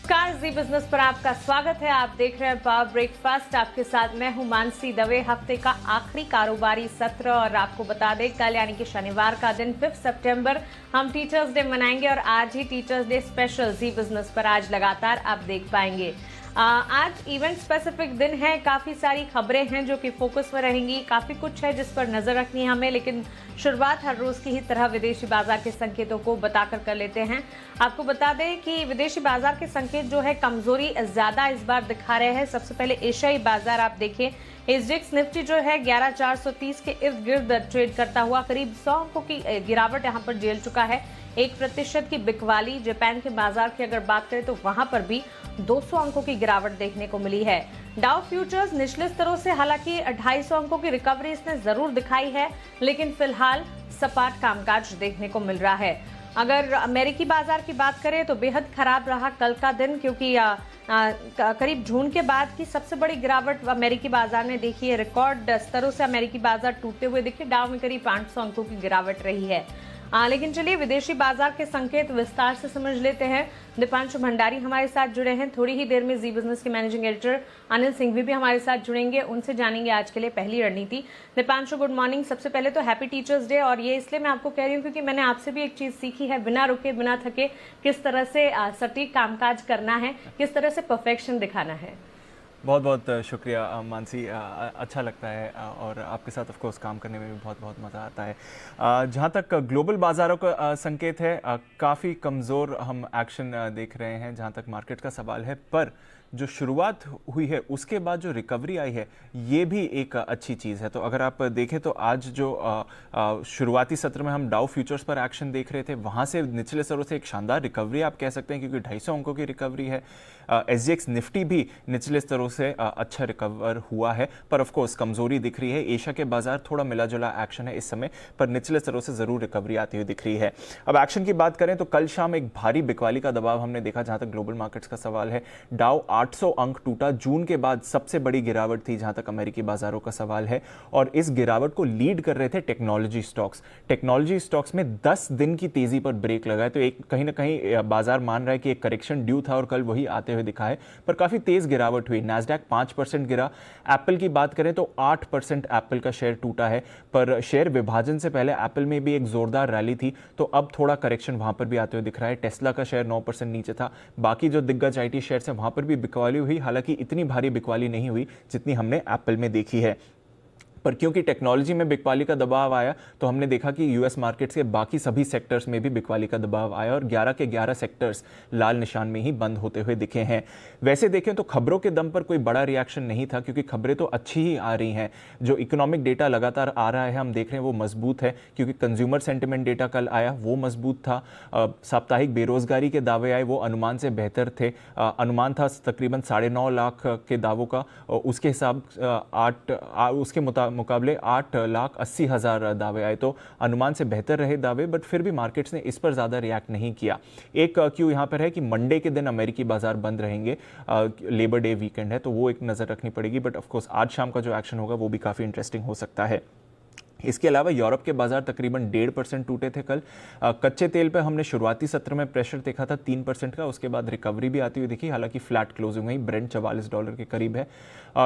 नमस्कार, जी बिजनेस पर आपका स्वागत है। आप देख रहे हैं पावर ब्रेकफास्ट। आपके साथ मैं हूं मानसी दवे। हफ्ते का आखिरी कारोबारी सत्र और आपको बता दें कल यानी कि शनिवार का दिन 5 सितंबर हम टीचर्स डे मनाएंगे और आज ही टीचर्स डे स्पेशल जी बिजनेस पर आज लगातार आप देख पाएंगे। आज इवेंट स्पेसिफिक दिन है, काफ़ी सारी खबरें हैं जो कि फोकस में रहेंगी, काफ़ी कुछ है जिस पर नज़र रखनी है हमें, लेकिन शुरुआत हर रोज़ की ही तरह विदेशी बाजार के संकेतों को बताकर कर लेते हैं। आपको बता दें कि विदेशी बाजार के संकेत जो है कमजोरी ज़्यादा इस बार दिखा रहे हैं। सबसे पहले एशियाई बाजार आप देखें, एसजीएक्स निफ्टी जो है 11,430 के इर्द गिर्द ट्रेड करता हुआ करीब 100 अंकों की गिरावट यहां पर झेल चुका है। 1% की बिकवाली। जापान के बाजार की अगर बात करें तो वहां पर भी 200 अंकों की गिरावट देखने को मिली है। डाउ फ्यूचर्स निचले स्तरों से हालांकि 250 अंकों की रिकवरी इसने जरूर दिखाई है, लेकिन फिलहाल सपाट कामकाज देखने को मिल रहा है। अगर अमेरिकी बाजार की बात करें तो बेहद खराब रहा कल का दिन, क्योंकि करीब जून के बाद की सबसे बड़ी गिरावट अमेरिकी बाजार ने देखी है। रिकॉर्ड स्तरों से अमेरिकी बाजार टूटते हुए दिखे। डाउ में करीब 500 अंकों की गिरावट रही है। लेकिन चलिए विदेशी बाजार के संकेत विस्तार से समझ लेते हैं। दीपांशु भंडारी हमारे साथ जुड़े हैं। थोड़ी ही देर में जी बिजनेस के मैनेजिंग एडिटर अनिल सिंघवी भी हमारे साथ जुड़ेंगे, उनसे जानेंगे आज के लिए पहली रणनीति। Deepanshu, good morning. सबसे पहले तो हैप्पी टीचर्स डे। और ये इसलिए मैं आपको कह रही हूँ क्योंकि मैंने आपसे भी एक चीज सीखी है, बिना रुके बिना थके किस तरह से सटीक कामकाज करना है, किस तरह से परफेक्शन दिखाना है। बहुत बहुत शुक्रिया मानसी, अच्छा लगता है और आपके साथ ऑफ कोर्स काम करने में भी बहुत बहुत मज़ा आता है। जहाँ तक ग्लोबल बाज़ारों का संकेत है, काफ़ी कमज़ोर हम एक्शन देख रहे हैं जहाँ तक मार्केट का सवाल है, पर जो शुरुआत हुई है उसके बाद जो रिकवरी आई है ये भी एक अच्छी चीज़ है। तो अगर आप देखें तो आज जो शुरुआती सत्र में हम डाउ फ्यूचर्स पर एक्शन देख रहे थे, वहाँ से निचले स्तरों से एक शानदार रिकवरी आप कह सकते हैं, क्योंकि 250 अंकों की रिकवरी है। एसजीएक्स निफ्टी भी निचले स्तरों से अच्छा रिकवर हुआ है, पर ऑफ कोर्स कमजोरी दिख रही है। एशिया के बाजार थोड़ा मिला जुला एक्शन है इस समय, पर निचले स्तरों से जरूर रिकवरी आती हुई दिख रही है। अब एक्शन की बात करें तो कल शाम एक भारी बिकवाली का दबाव हमने देखा जहां तक ग्लोबल मार्केट्स का सवाल है। डाउ 800 अंक टूटा, जून के बाद सबसे बड़ी गिरावट थी जहां तक अमेरिकी बाजारों का सवाल है, और इस गिरावट को लीड कर रहे थे टेक्नोलॉजी स्टॉक्स। टेक्नोलॉजी स्टॉक्स में 10 दिन की तेजी पर ब्रेक लगा है, तो एक कहीं ना कहीं बाजार मान रहा है कि एक करेक्शन ड्यू था और कल वही आते हुए दिखा है, पर काफी तेज गिरावट हुई। नैस्डैक 5% गिरा। एप्पल की बात करें तो 8% एप्पल का शेयर टूटा है, पर शेयर विभाजन से पहले एप्पल में भी एक जोरदार रैली थी, तो अब थोड़ा करेक्शन वहां पर भी आते हुए दिख रहा है। टेस्ला का शेयर 9% नीचे था। बाकी जो दिग्गज आईटी शेयर है वहां पर भी बिकवाली हुई, हालांकि इतनी भारी बिकवाली नहीं हुई जितनी हमने एप्पल में देखी है। पर क्योंकि टेक्नोलॉजी में बिकवाली का दबाव आया तो हमने देखा कि यूएस मार्केट्स के बाकी सभी सेक्टर्स में भी बिकवाली का दबाव आया और 11 के 11 सेक्टर्स लाल निशान में ही बंद होते हुए दिखे हैं। वैसे देखें तो खबरों के दम पर कोई बड़ा रिएक्शन नहीं था, क्योंकि खबरें तो अच्छी ही आ रही हैं। जो इकोनॉमिक डेटा लगातार आ रहा है हम देख रहे हैं वो मजबूत है, क्योंकि कंज्यूमर सेंटिमेंट डेटा कल आया वो मजबूत था। साप्ताहिक बेरोजगारी के दावे आए, वो अनुमान से बेहतर थे। अनुमान था तकरीबन 9.5 लाख के दावों का, उसके हिसाब उसके मुकाबले 8,80,000 दावे आए, तो अनुमान से बेहतर रहे दावे, बट फिर भी मार्केट्स ने इस पर ज़्यादा रिएक्ट नहीं किया। एक क्यों यहाँ पर है कि मंडे के दिन अमेरिकी बाजार बंद रहेंगे, लेबर डे वीकेंड है, तो वो एक नज़र रखनी पड़ेगी। बट ऑफकोर्स आज शाम का जो एक्शन होगा वो भी काफ़ी इंटरेस्टिंग हो सकता है। इसके अलावा यूरोप के बाजार तकरीबन 1.5% टूटे थे कल। कच्चे तेल पे हमने शुरुआती सत्र में प्रेशर देखा था 3% का, उसके बाद रिकवरी भी आती हुई दिखी, हालांकि फ्लैट क्लोजिंग हुई। ब्रेंट $44 के करीब है।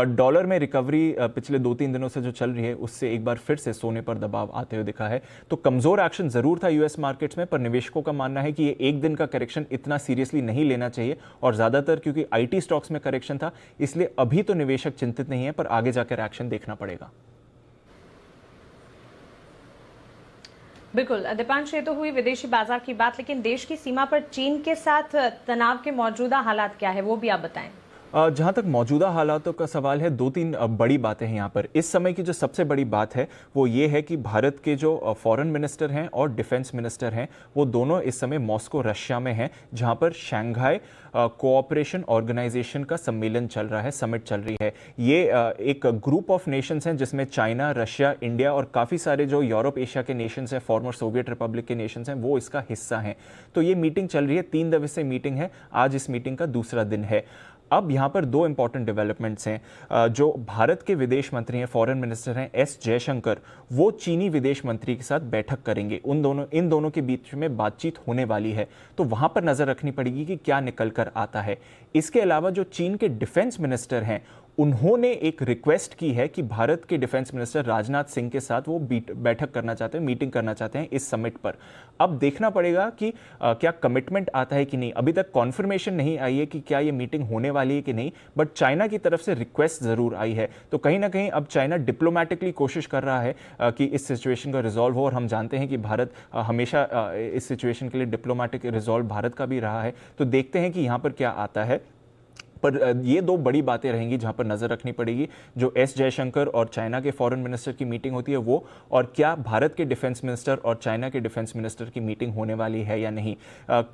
डॉलर में रिकवरी पिछले 2-3 दिनों से जो चल रही है उससे एक बार फिर से सोने पर दबाव आते हुए दिखा है। तो कमजोर एक्शन जरूर था यूएस मार्केट्स में, पर निवेशकों का मानना है कि ये एक दिन का करेक्शन इतना सीरियसली नहीं लेना चाहिए, और ज्यादातर क्योंकि आईटी स्टॉक्स में करेक्शन था इसलिए अभी तो निवेशक चिंतित नहीं है, पर आगे जाकर एक्शन देखना पड़ेगा। बिल्कुल दीपांश, ये तो हुई विदेशी बाजार की बात, लेकिन देश की सीमा पर चीन के साथ तनाव के मौजूदा हालात क्या है वो भी आप बताएं। जहाँ तक मौजूदा हालातों का सवाल है, 2-3 बड़ी बातें हैं यहाँ पर। इस समय की जो सबसे बड़ी बात है वो ये है कि भारत के जो फॉरेन मिनिस्टर हैं और डिफेंस मिनिस्टर हैं वो दोनों इस समय मॉस्को रशिया में हैं, जहाँ पर शंघाई कोऑपरेशन ऑर्गेनाइजेशन का सम्मेलन चल रहा है, समिट चल रही है। ये एक ग्रुप ऑफ नेशंस हैं जिसमें चाइना, रशिया, इंडिया और काफ़ी सारे जो यूरोप एशिया के नेशंस हैं, फॉर्मर सोवियत रिपब्लिक के नेशंस हैं, वो इसका हिस्सा हैं। तो ये मीटिंग चल रही है, 3 दिवसीय मीटिंग है, आज इस मीटिंग का दूसरा दिन है। अब यहाँ पर दो इंपॉर्टेंट डेवलपमेंट्स हैं। जो भारत के विदेश मंत्री हैं, फॉरेन मिनिस्टर हैं एस जयशंकर, वो चीनी विदेश मंत्री के साथ बैठक करेंगे। इन दोनों के बीच में बातचीत होने वाली है, तो वहां पर नजर रखनी पड़ेगी कि क्या निकल कर आता है। इसके अलावा जो चीन के डिफेंस मिनिस्टर हैं, उन्होंने एक रिक्वेस्ट की है कि भारत के डिफेंस मिनिस्टर राजनाथ सिंह के साथ वो बैठक करना चाहते हैं, मीटिंग करना चाहते हैं इस समिट पर। अब देखना पड़ेगा कि क्या कमिटमेंट आता है कि नहीं। अभी तक कॉन्फर्मेशन नहीं आई है कि क्या ये मीटिंग होने वाली है कि नहीं, बट चाइना की तरफ से रिक्वेस्ट जरूर आई है। तो कहीं ना कहीं अब चाइना डिप्लोमेटिकली कोशिश कर रहा है कि इस सिचुएशन का रिजॉल्व हो, और हम जानते हैं कि भारत हमेशा इस सिचुएशन के लिए डिप्लोमेटिक रिजॉल्व भारत का भी रहा है। तो देखते हैं कि यहाँ पर क्या आता है। पर ये दो बड़ी बातें रहेंगी जहां पर नजर रखनी पड़ेगी, जो एस जयशंकर और चाइना के फॉरेन मिनिस्टर की मीटिंग होती है वो, और क्या भारत के डिफेंस मिनिस्टर और चाइना के डिफेंस मिनिस्टर की मीटिंग होने वाली है या नहीं।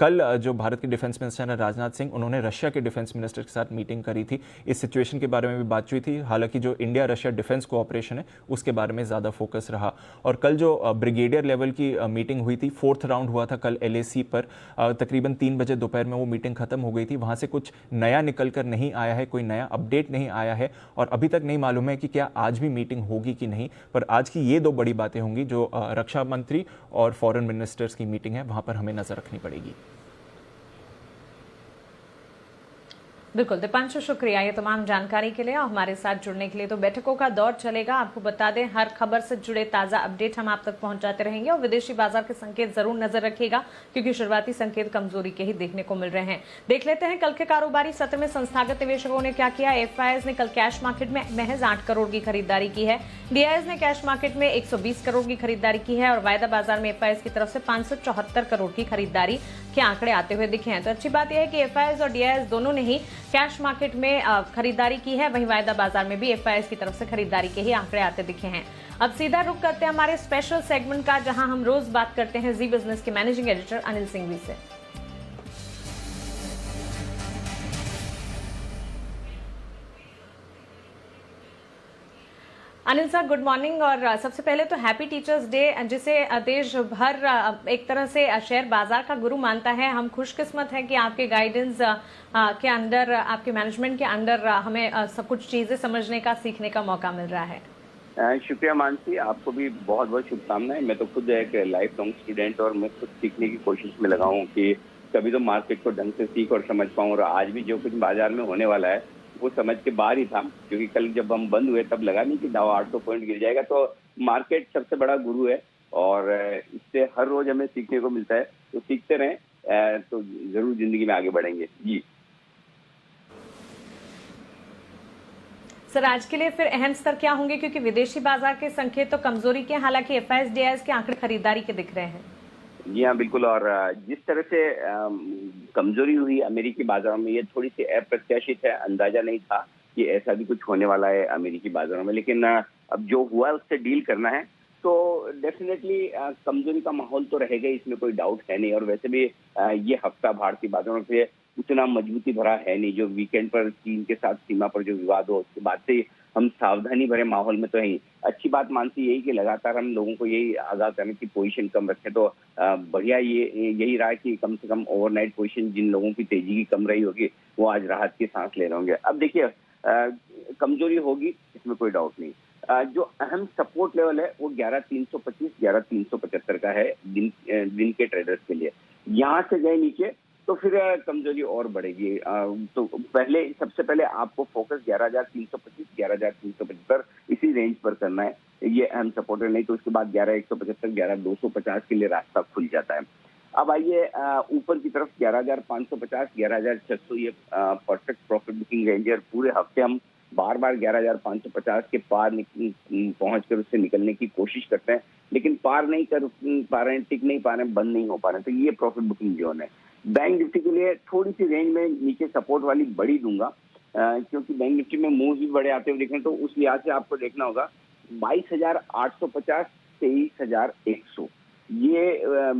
कल जो भारत के डिफेंस मिनिस्टर हैं राजनाथ सिंह, उन्होंने रशिया के डिफेंस मिनिस्टर के साथ मीटिंग करी थी। इस सिचुएशन के बारे में भी बात हुई थी। हालांकि जो इंडिया रशिया डिफेंस कोऑपरेशन है उसके बारे में ज़्यादा फोकस रहा। और कल जो ब्रिगेडियर लेवल की मीटिंग हुई थी, 4th राउंड हुआ था कल LAC पर, तकरीबन 3 बजे दोपहर में वो मीटिंग खत्म हो गई थी। वहां से कुछ नया निकल कर नहीं आया है, कोई नया अपडेट नहीं आया है, और अभी तक नहीं मालूम है कि क्या आज भी मीटिंग होगी कि नहीं। पर आज की ये दो बड़ी बातें होंगी, जो रक्षा मंत्री और फॉरेन मिनिस्टर्स की मीटिंग है, वहां पर हमें नजर रखनी पड़ेगी। बिल्कुल दीपांशु, शुक्रिया ये तमाम जानकारी के लिए और हमारे साथ जुड़ने के लिए। तो बैठकों का दौर चलेगा, आपको बता दें हर खबर से जुड़े ताजा अपडेट हम आप तक पहुंचाते रहेंगे, और विदेशी बाजार के संकेत जरूर नजर रखिएगा क्योंकि शुरुआती संकेत कमजोरी के ही देखने को मिल रहे हैं। देख लेते हैं कल के कारोबारी सत्र में संस्थागत निवेशकों ने क्या किया। FIs ने कल कैश मार्केट में महज 8 करोड़ की खरीदारी की है। DIs ने कैश मार्केट में 120 करोड़ की खरीदारी की है, और वायदा बाजार में FIs की तरफ से 574 करोड़ की खरीदारी के आंकड़े आते हुए दिखे हैं। तो अच्छी बात यह है कि FIs और DIs दोनों ने ही कैश मार्केट में खरीदारी की है, वहीं वायदा बाजार में भी FIs की तरफ से खरीदारी के ही आंकड़े आते दिखे हैं। अब सीधा रुख करते हैं हमारे स्पेशल सेगमेंट का, जहां हम रोज बात करते हैं जी बिजनेस के मैनेजिंग एडिटर अनिल सिंघवी से। Anil sir, good morning. और सबसे पहले तो हैप्पी टीचर्स डे, जिसे देश भर एक तरह से शेयर बाजार का गुरु मानता है। हम खुशकिस्मत हैं कि आपके गाइडेंस के अंडर, आपके मैनेजमेंट के अंडर हमें सब कुछ चीजें समझने का, सीखने का मौका मिल रहा है। शुक्रिया मानसी, आपको भी बहुत बहुत शुभकामनाएं। मैं तो खुद एक लाइफ लॉन्ग स्टूडेंट और मैं खुद सीखने की कोशिश में लगा हूँ कि कभी तो मार्केट को ढंग से सीख और समझ पाऊँ, और आज भी जो कुछ बाजार में होने वाला है वो समझ के बाहर ही था, क्योंकि कल जब हम बंद हुए तब लगा नहीं कि डाउ 800 पॉइंट गिर जाएगा। तो मार्केट सबसे बड़ा गुरु है और इससे हर रोज हमें सीखने को मिलता है, तो सीखते रहें तो जरूर जिंदगी में आगे बढ़ेंगे जी। सर, आज के लिए फिर अहम स्तर क्या होंगे, क्योंकि विदेशी बाजार के संकेत तो कमजोरी के, हालांकि FIs DIs के आंकड़े खरीदारी के दिख रहे हैं। जी हाँ, बिल्कुल। और जिस तरह से कमजोरी हुई अमेरिकी बाजारों में, ये थोड़ी सी अप्रत्याशित है। अंदाजा नहीं था कि ऐसा भी कुछ होने वाला है अमेरिकी बाजारों में, लेकिन अब जो हुआ उससे डील करना है। तो डेफिनेटली कमजोरी का माहौल तो रहेगा, इसमें कोई डाउट है नहीं। और वैसे भी ये हफ्ता भारतीय बाजारों से उतना मजबूती भरा है नहीं। जो वीकेंड पर चीन के साथ सीमा पर जो विवाद हो, उसके बाद से हम सावधानी भरे माहौल में तो है। अच्छी बात मानती यही कि लगातार हम लोगों को यही आगाह करने की पोजीशन कम रखें, तो बढ़िया यही रहा कि कम से कम ओवरनाइट पोजीशन जिन लोगों की तेजी की कम रही होगी वो आज राहत की सांस ले रहे होंगे। अब देखिए, कमजोरी होगी, इसमें कोई डाउट नहीं। जो अहम सपोर्ट लेवल है वो 11,325 11,375 का है दिन के ट्रेडर्स के लिए। यहाँ से गए नीचे तो फिर कमजोरी और बढ़ेगी। तो सबसे पहले आपको फोकस 11,325 11,375 इसी रेंज पर करना है, ये अहम सपोर्ट है। नहीं तो उसके बाद 11,175 11,250 के लिए रास्ता खुल जाता है। अब आइए ऊपर की तरफ 11,550 11,600 ये परफेक्ट प्रॉफिट बुकिंग रेंज है। पूरे हफ्ते हम बार बार 11,550 के पार पहुंचकर उससे निकलने की कोशिश करते हैं, लेकिन पार नहीं कर पा रहे हैं, टिक नहीं पा रहे हैं, बंद नहीं हो पा रहे हैं। तो ये प्रॉफिट बुकिंग जोन है। बैंक निफ्टी के लिए थोड़ी सी रेंज में नीचे सपोर्ट वाली बड़ी दूंगा, क्योंकि बैंक निफ्टी में मूव भी बड़े आते हुए देखें तो उस लिहाज से आपको देखना होगा 22,850 23,100 ये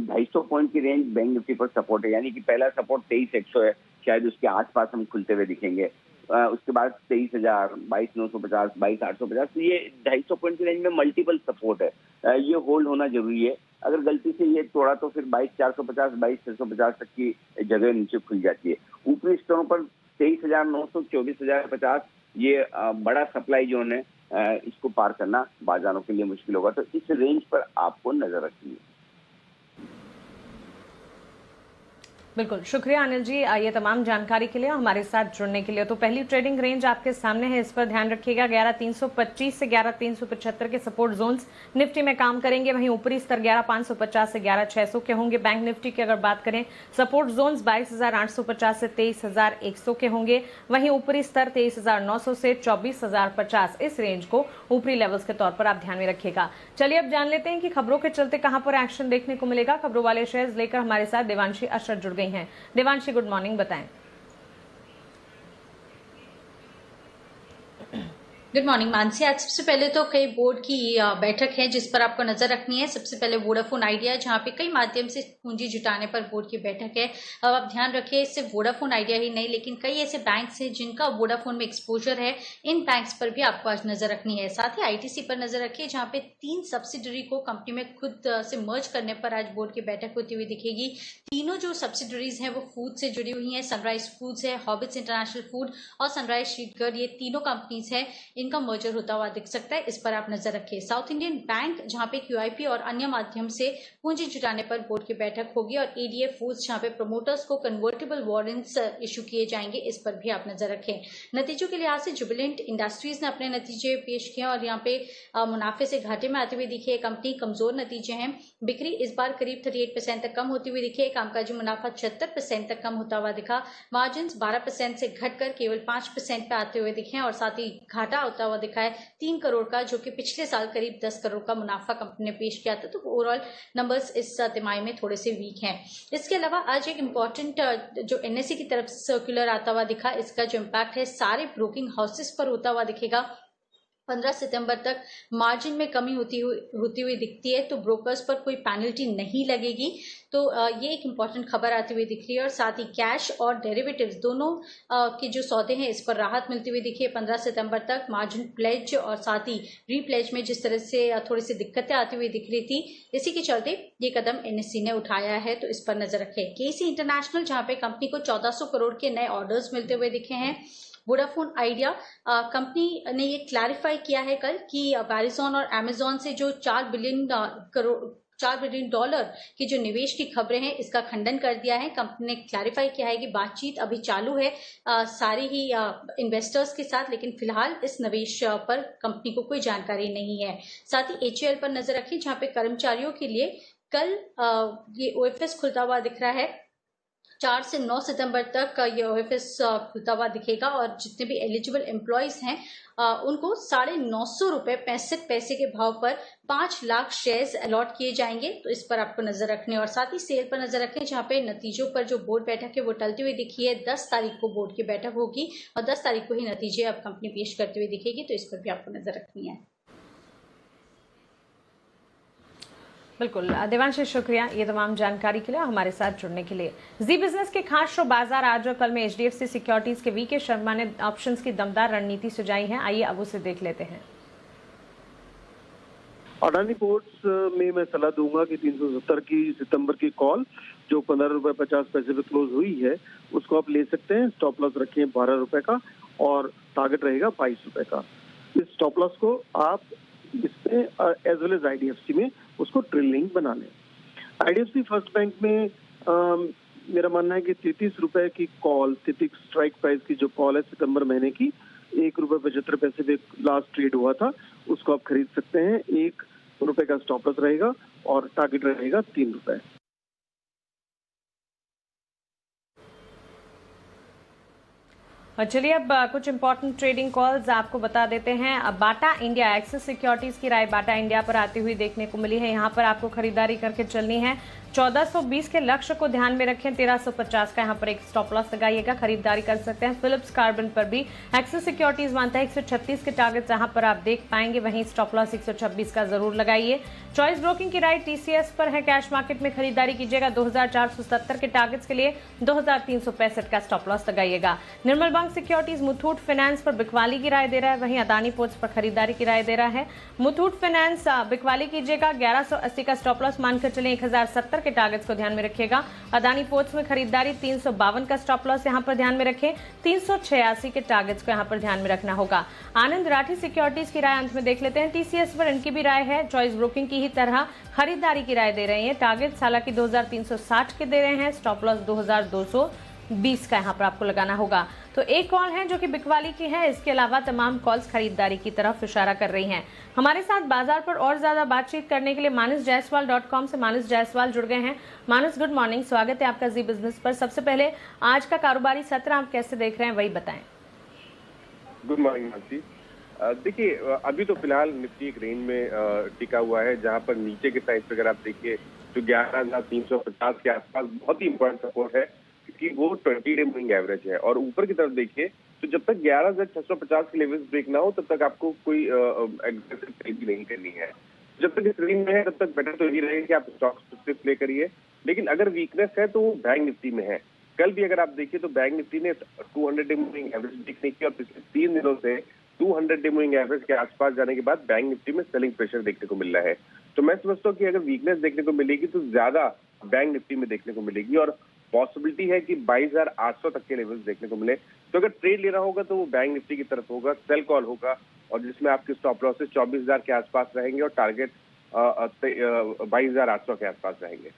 250 पॉइंट की रेंज बैंक निफ्टी पर सपोर्ट है। यानी कि पहला सपोर्ट 23,100 है, शायद उसके आसपास हम खुलते हुए दिखेंगे। उसके बाद 23,000 22,950 22,850, तो ये 250 पॉइंट की रेंज में मल्टीपल सपोर्ट है। ये होल्ड होना जरूरी है। अगर गलती से ये तोड़ा तो फिर 22,450 22,650 तक की जगह नीचे खुल जाती है। ऊपरी स्तरों पर 23,900, 24,050 ये बड़ा सप्लाई जोन है। इसको पार करना बाजारों के लिए मुश्किल होगा, तो इस रेंज पर आपको नजर रखनी है। बिल्कुल, शुक्रिया अनिल जी ये तमाम जानकारी के लिए, हमारे साथ जुड़ने के लिए। तो पहली ट्रेडिंग रेंज आपके सामने है, इस पर ध्यान रखिएगा। 11,325 से 11,375 के सपोर्ट जोन्स निफ्टी में काम करेंगे। वहीं ऊपरी स्तर 11,550 से 11,600 के होंगे। बैंक निफ्टी की अगर बात करें, सपोर्ट जोन्स 22,850 से 23,100 के होंगे। वहीं ऊपरी स्तर 23,900 से 24,050, इस रेंज को ऊपरी लेवल्स के तौर पर आप ध्यान में रखिएगा। चलिए अब जान लेते हैं कि खबरों के चलते कहां पर एक्शन देखने को मिलेगा। खबरों वाले शेयर्स लेकर हमारे साथ देवांशी अशरफ जुड़ गई हैं। देवांशी, गुड मॉर्निंग, बताएं। Good morning Mansi. आज सबसे पहले तो कई बोर्ड की बैठक है जिस पर आपको नजर रखनी है। सबसे पहले वोडाफोन आइडिया, जहां पे कई माध्यम से पूंजी जुटाने पर बोर्ड की बैठक है। अब आप ध्यान रखिए, सिर्फ वोडाफोन आइडिया ही नहीं, लेकिन कई ऐसे बैंक्स हैं जिनका वोडाफोन में एक्सपोजर है। इन बैंक्स पर भी आपको आज नजर रखनी है। साथ ही आईटीसी पर नजर रखिए, जहां पे 3 सब्सिडरी को कंपनी में खुद से मर्ज करने पर आज बोर्ड की बैठक होती हुई दिखेगी। तीनों जो सब्सिडरीज हैं वो फूड से जुड़ी हुई हैं। सनराइज फूड्स है, हॉबिट्स इंटरनेशनल फूड और सनराइज शीटगढ़, ये तीनों कंपनीज है, इनका मर्जर होता हुआ दिख सकता है। इस पर आप नजर रखिए। साउथ इंडियन बैंक, जहां पे क्यूआईपी और अन्य माध्यम से पूंजी जुटाने पर बोर्ड की बैठक होगी। और एडीएफ फूड्स, जहां पे प्रमोटर्स को कन्वर्टेबल वारंट्स इशू किए जाएंगे, इस पर भी आप नजर रखें। नतीजों के लिहाज से जुबिलेंट इंडस्ट्रीज ने अपने नतीजे पेश किए और यहाँ पे मुनाफे से घाटे में आते हुए दिखी है कंपनी। कमजोर नतीजे हैं। बिक्री इस बार करीब 38% तक कम होती हुई दिखी है। कामकाजी मुनाफा 76% तक कम होता हुआ दिखा। मार्जिन 12% से घटकर केवल 5% पे आते हुए दिखे और साथ ही घाटा होता हुआ दिखा है 3 करोड़ का, जो कि पिछले साल करीब 10 करोड़ का मुनाफा कंपनी ने पेश किया था। तो ओवरऑल नंबर्स इस तिमाही में थोड़े से वीक हैं। इसके अलावा आज एक इम्पॉर्टेंट जो एनएसई की तरफ से सर्कुलर आता हुआ दिखा, इसका जो इम्पैक्ट है सारे ब्रोकिंग हाउसेस पर होता हुआ दिखेगा। 15 सितंबर तक मार्जिन में कमी होती हुई दिखती है, तो ब्रोकर्स पर कोई पेनल्टी नहीं लगेगी। तो ये एक इम्पॉर्टेंट खबर आती हुई दिख रही है। और साथ ही कैश और डेरिवेटिव्स दोनों के जो सौदे हैं, इस पर राहत मिलती हुई दिखी है। 15 सितंबर तक मार्जिन प्लेज और साथ ही रीप्लेज में जिस तरह से थोड़ी सी दिक्कतें आती हुई दिख रही थी, इसी के चलते ये कदम एनएससी ने उठाया है, तो इस पर नजर रखें। केसी इंटरनेशनल, जहां पे कंपनी को 1400 करोड़ के नए ऑर्डर्स मिलते हुए दिखे हैं। वोडाफोन आइडिया, कंपनी ने ये क्लैरिफाई किया है कल कि वेरिजॉन और अमेजॉन से जो $4 बिलियन की जो निवेश की खबरें हैं, इसका खंडन कर दिया है। कंपनी ने क्लैरिफाई किया है कि बातचीत अभी चालू है सारे ही इन्वेस्टर्स के साथ, लेकिन फिलहाल इस निवेश पर कंपनी को कोई जानकारी नहीं है। साथ ही एचएएल पर नजर रखिए, जहां पे कर्मचारियों के लिए कल ये ओएफएस खुलता हुआ दिख रहा है। 4 से 9 सितंबर तक ये ओएफएस खुलता हुआ दिखेगा और जितने भी एलिजिबल एम्प्लॉयज हैं उनको 950 रुपए 65 पैसे के भाव पर 5 लाख शेयर्स अलॉट किए जाएंगे। तो इस पर आपको नजर रखने और साथ ही सेल पर नजर रखें, जहां पे नतीजों पर जो बोर्ड बैठक है वो टलती हुई दिखी है। 10 तारीख को बोर्ड की बैठक होगी और 10 तारीख को ही नतीजे अब कंपनी पेश करती हुई दिखेगी, तो इस पर भी आपको नजर रखनी है। बिल्कुल देवांशी, शुक्रिया ये तमाम जानकारी के लिए, हमारे साथ जुड़ने के लिए। जी बिजनेस के खास शो बाजार आज और कल में एचडीएफसी सिक्योरिटीज के वीके शर्मा ने ऑप्शंस की दमदार रणनीति सुझाई है। आइए अब उसे देख लेते हैं। अडानी पोर्ट्स में मैं सलाह दूंगा कि 370 की सितंबर की कॉल जो 15 रुपए 50 पैसे पे क्लोज हुई है, उसको आप ले सकते हैं। स्टॉप लॉस रखिए 12 रुपए का और टारगेट रहेगा 22 रुपए का। इस स्टॉप लॉस को आप इसमें एज वेल एज आईडीएफसी में उसको ट्रेलिंग बना लें। आईडीएफसी फर्स्ट बैंक में मेरा मानना है कि 33 रुपए की कॉल, 33 स्ट्राइक प्राइस की जो कॉल है सितंबर महीने की, 1 रुपए 75 पैसे पे लास्ट ट्रेड हुआ था, उसको आप खरीद सकते हैं। 1 रुपए का स्टॉप लॉस रहेगा और टारगेट रहेगा 3 रुपए। और चलिए अब कुछ इंपॉर्टेंट ट्रेडिंग कॉल्स आपको बता देते हैं। अब बाटा इंडिया, एक्सिस सिक्योरिटीज की राय बाटा इंडिया पर आती हुई देखने को मिली है। यहां पर आपको खरीदारी करके चलनी है। 1420 के लक्ष्य को ध्यान में रखें। 1350 का यहां पर एक स्टॉप लॉस लगाइएगा, खरीदारी कर सकते हैं। फिलिप्स कार्बन पर भी एक्सिस सिक्योरिटीज मानता है 136 के टारगेट यहां पर आप देख पाएंगे, वहीं स्टॉप लॉस 126 का जरूर लगाइए। चॉइस ब्रोकिंग की राय टीसीएस पर है। कैश मार्केट में खरीदारी कीजिएगा। 2470 के टारगेट्स के लिए 2365 का स्टॉप लॉस लगाइएगा। निर्मल बैंक सिक्योरिटीज मुथूट फाइनेंस पर बिकवाली की राय दे रहा है, वहीं अदानी पोर्ट्स पर खरीदारी की राय दे रहा है। मुथूट फाइनेंस बिकवाली कीजिएगा, 1180 का स्टॉप लॉस मानकर चले। 1070 370 के टारगेट्स को ध्यान में रखिएगा। अदानी पोर्ट्स में खरीदारी 352 का स्टॉप लॉस यहां पर ध्यान में रखें। 386 के टारगेट्स को यहां पर ध्यान में रखना होगा। आनंद राठी सिक्योरिटीज की राय अंत में देख लेते हैं। टीसीएस पर इनकी भी राय है, चॉइस ब्रोकिंग की ही तरह खरीदारी की राय दे रहे हैं। टारगेट्स हालांकि 2360 के दे रहे हैं, स्टॉप लॉस 2220 का यहाँ पर आपको लगाना होगा। तो एक कॉल है जो कि बिकवाली की है, इसके अलावा तमाम कॉल्स खरीदारी की तरफ इशारा कर रही हैं। हमारे साथ बाजार पर और ज्यादा बातचीत करने के लिए manusjaiswal.com से मानस जायसवाल जुड़ गए हैं। मानस, गुड मॉर्निंग, स्वागत है आपका जी बिजनेस पर। सबसे पहले आज का कारोबारी सत्र आप कैसे देख रहे हैं, वही बताएं। Good morning Mansi. देखिए, अभी तो फिलहाल निफ्टी एक रेंज में टिका हुआ है, जहां पर नीचे के साइड पे अगर आप देखिए तो 11,350 के आसपास बहुत ही इंपॉर्टेंट सपोर्ट है, क्योंकि वो 20 डे मूविंग एवरेज है। और ऊपर की तरफ देखिए तो जब तक 11,650 के लेवल्स ब्रेक ना हो तब तक आपको कोई एग्रेसिव ट्रेड नहीं करनी है। जब तक इस रेंज में है तब तक बेटर तो यही रहेगा कि आप स्टॉक स्पेसिफिक प्ले करिए। लेकिन अगर वीकनेस है तो वो बैंक निफ्टी में है। कल भी अगर आप देखिए तो बैंक निफ्टी ने 200 डे मूविंग एवरेज ब्रेक नहीं किया और पिछले 3 दिनों से 200 डे मूविंग एवरेज के आसपास जाने के बाद बैंक निफ्टी में सेलिंग प्रेशर देखने को मिल रहा है। तो मैं समझता हूँ कि अगर वीकनेस देखने को मिलेगी तो ज्यादा बैंक निफ्टी में देखने को मिलेगी और पॉसिबिलिटी है कि 22,800 तक के लेवल्स देखने को मिले। तो अगर ट्रेड लेना होगा तो वो बैंक निफ्टी की तरफ होगा, सेल कॉल होगा, और जिसमें आपके स्टॉप लॉसेस 24,000 के आसपास रहेंगे और टारगेट 22,800 के आसपास रहेंगे।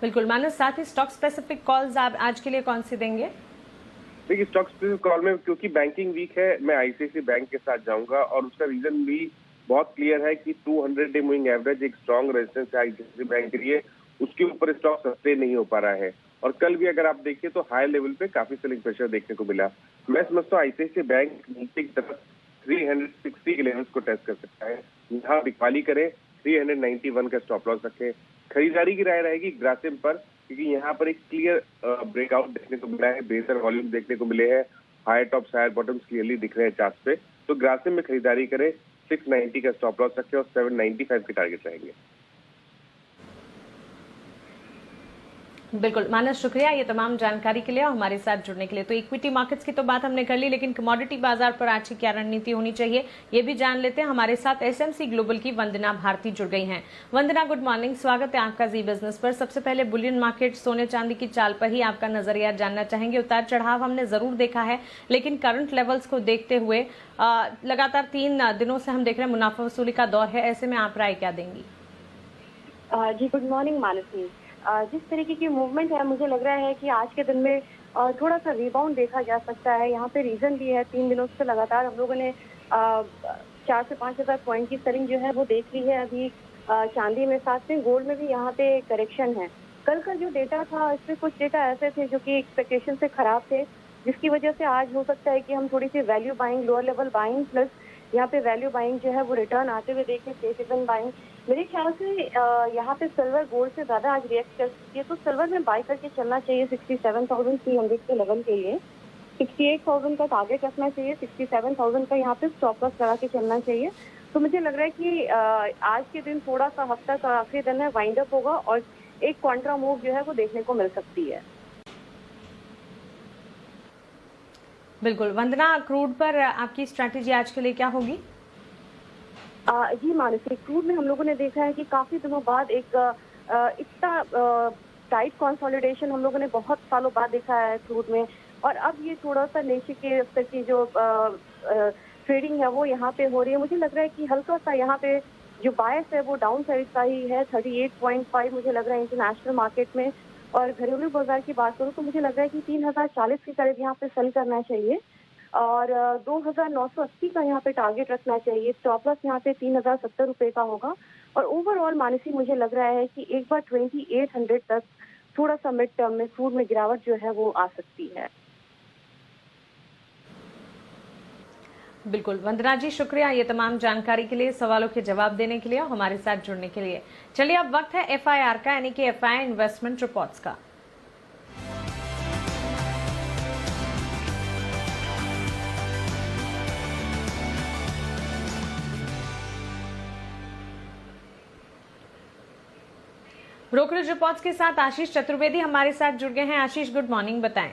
बिल्कुल मानस, साथ ही स्टॉक स्पेसिफिक कॉल्स आप आज के लिए कौन सी देंगे? देखिए, स्टॉक स्पेसिफिक कॉल में क्योंकि बैंकिंग वीक है, मैं आईसीआईसीआई बैंक के साथ जाऊंगा और उसका रीजन भी बहुत क्लियर है कि 200 डे मूविंग एवरेज एक स्ट्रॉन्ग रेजिस्टेंस है आईसीआईसीआई बैंक के लिए। उसके ऊपर स्टॉक सस्टेन नहीं हो पा रहा है और कल भी अगर आप देखिए तो हाई लेवल पे काफी सेलिंग प्रेशर देखने को मिला। मैं समझता हूँ आईसीआईसीआई बैंक नीचे की तरफ 360 के लेवल्स को टेस्ट कर सकता है। यहाँ बिकवाली करें, 391 का स्टॉप लॉस रखें। खरीदारी की राय रहेगी ग्रासिम पर, क्योंकि यहाँ पर एक क्लियर ब्रेकआउट देखने को मिला है, बेहतर वॉल्यूम देखने को मिले हैं, higher tops higher bottoms clearly दिख रहे हैं चार्ट पे। तो ग्रासिम में खरीदारी करें, 690 का स्टॉप लॉस रखें और 795 के टारगेट रहेंगे। बिल्कुल मानस, शुक्रिया ये तमाम जानकारी के लिए और हमारे साथ जुड़ने के लिए। तो इक्विटी मार्केट्स की तो बात हमने कर ली, लेकिन कमोडिटी बाजार पर आज की क्या रणनीति होनी चाहिए ये भी जान लेते हैं। हमारे साथ एसएमसी ग्लोबल की वंदना भारती जुड़ गई हैं। वंदना, गुड मॉर्निंग, स्वागत है आपका जी बिजनेस पर। सबसे पहले बुलियन मार्केट, सोने चांदी की चाल पर ही आपका नजरिया जानना चाहेंगे। उतार चढ़ाव हमने जरूर देखा है, लेकिन करंट लेवल्स को देखते हुए लगातार 3 दिनों से हम देख रहे हैं मुनाफा वसूली का दौर है, ऐसे में आप राय क्या देंगी? जी गुड मॉर्निंग मानसी। जिस तरीके की मूवमेंट है, मुझे लग रहा है कि आज के दिन में थोड़ा सा रिबाउंड देखा जा सकता है। यहाँ पे रीजन भी है, 3 दिनों से लगातार हम लोगों ने 4 से 5,000 पॉइंट की सेलिंग जो है वो देख ली है अभी चांदी में। साथ में गोल्ड में भी यहाँ पे करेक्शन है। कल का जो डेटा था, इसमें कुछ डेटा ऐसे थे जो कि एक्सपेक्टेशन से खराब थे, जिसकी वजह से आज हो सकता है कि हम थोड़ी सी value buying, lower level buying plus यहाँ पे वैल्यू बाइंग जो है वो रिटर्न आते हुए देखें, सेफ हेवन बाइंग। मेरे ख्याल से यहाँ पे सिल्वर गोल्ड से ज्यादा आज रिएक्ट कर सकती है, तो सिल्वर में बाई करके चलना चाहिए 67,300 के लेवल के लिए। 68,000 का टारगेट रखना चाहिए, 67,000 का यहाँ पे स्टॉप लॉस लगा के चलना चाहिए। तो मुझे लग रहा है कि आज के दिन थोड़ा सा हफ्ता का आखिरी दिन है, वाइंड अप होगा और एक कॉन्ट्रा मूव जो है वो देखने को मिल सकती है। बिल्कुल वंदना, क्रूड पर आपकी स्ट्रैटेजी आज के लिए क्या होगी? जी मानसी, क्रूड में हम लोगों ने देखा है कि काफी दिनों बाद एक इतना टाइट कंसोलिडेशन हम लोगों ने बहुत सालों बाद देखा है क्रूड में, और अब ये थोड़ा सा नीचे के स्तर की जो ट्रेडिंग है वो यहाँ पे हो रही है। मुझे लग रहा है कि हल्का सा यहाँ पे जो बायस है वो डाउन साइड का ही है, 38.5 मुझे लग रहा है इंटरनेशनल मार्केट में। और घरेलू बाजार की बात करूँ तो मुझे लग रहा है कि 3,040 के करीब यहाँ पे सेल करना चाहिए और 2,980 का यहाँ पे टारगेट रखना चाहिए। स्टॉप लॉस यहाँ पे 3,070 रुपए का होगा। और ओवरऑल मानसी मुझे लग रहा है कि एक बार 2,800 तक थोड़ा सा मिड टर्म में क्रूड में गिरावट जो है वो आ सकती है। बिल्कुल वंदना जी, शुक्रिया ये तमाम जानकारी के लिए, सवालों के जवाब देने के लिए और हमारे साथ जुड़ने के लिए। चलिए अब वक्त है एफआईआर का, यानी कि एफआई इन्वेस्टमेंट रिपोर्ट्स का। ब्रोकरेज रिपोर्ट्स के साथ आशीष चतुर्वेदी हमारे साथ जुड़ गए हैं। आशीष, गुड मॉर्निंग, बताएं।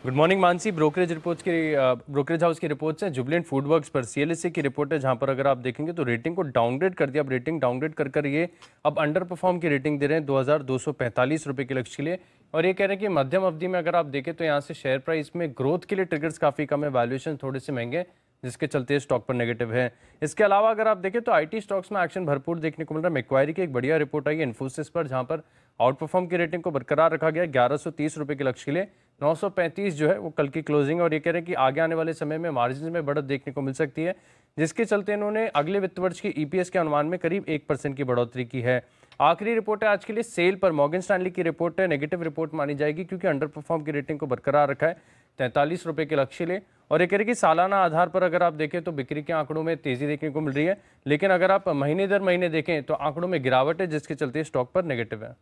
Good morning Mansi. Brokerage house की रिपोर्ट्स हैं। जुबिलेंट फूडवर्क्स पर सीएलएसए की रिपोर्ट है, जहां पर अगर आप देखेंगे तो रेटिंग को डाउनग्रेड कर दिया। अब रेटिंग डाउनग्रेड कर ये अब अंडर परफॉर्म की रेटिंग दे रहे हैं 2245 रुपये के लक्ष्य के लिए। और ये कह रहे हैं कि मध्यम अवधि में अगर आप देखें तो यहाँ से शेयर प्राइस में ग्रोथ के लिए ट्रिगर्स काफ़ी कम है, वैल्यूएशन थोड़े से महंगे हैं, जिसके चलते स्टॉक पर नेगेटिव है। इसके अलावा अगर आप देखें तो आईटी स्टॉक्स में एक्शन भरपूर देखने को मिल रहा है। मैक्वायरी की एक बढ़िया रिपोर्ट आई है इन्फोसिस पर, जहां पर आउट परफॉर्म की रेटिंग को बरकरार रखा गया 1130 रुपये के लक्ष्य के लिए। 935 जो है वो कल की क्लोजिंग है। और ये कह रहे हैं कि आगे आने वाले समय में मार्जिन में बढ़त देखने को मिल सकती है, जिसके चलते इन्होंने अगले वित्त वर्ष की ईपीएस के अनुमान में करीब 1% की बढ़ोतरी की है। आखिरी रिपोर्ट है आज के लिए सेल पर, मॉर्गन स्टैनली की रिपोर्ट है, नेगेटिव रिपोर्ट मानी जाएगी क्योंकि अंडर परफॉर्म की रेटिंग को बरकरार रखा है 43 रुपये के लक्ष्य ले। और ये कह रहे कि सालाना आधार पर अगर आप देखें तो बिक्री के आंकड़ों में तेजी देखने को मिल रही है, लेकिन अगर आप महीने दर महीने देखें तो आंकड़ों में गिरावट है, जिसके चलते स्टॉक पर नेगेटिव है।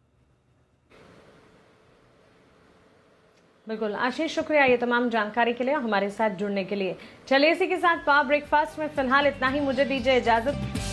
बिल्कुल आशीष, शुक्रिया ये तमाम जानकारी के लिए, हमारे साथ जुड़ने के लिए। चलिए इसी के साथ पावर ब्रेकफास्ट में फिलहाल इतना ही, मुझे दीजिए इजाजत।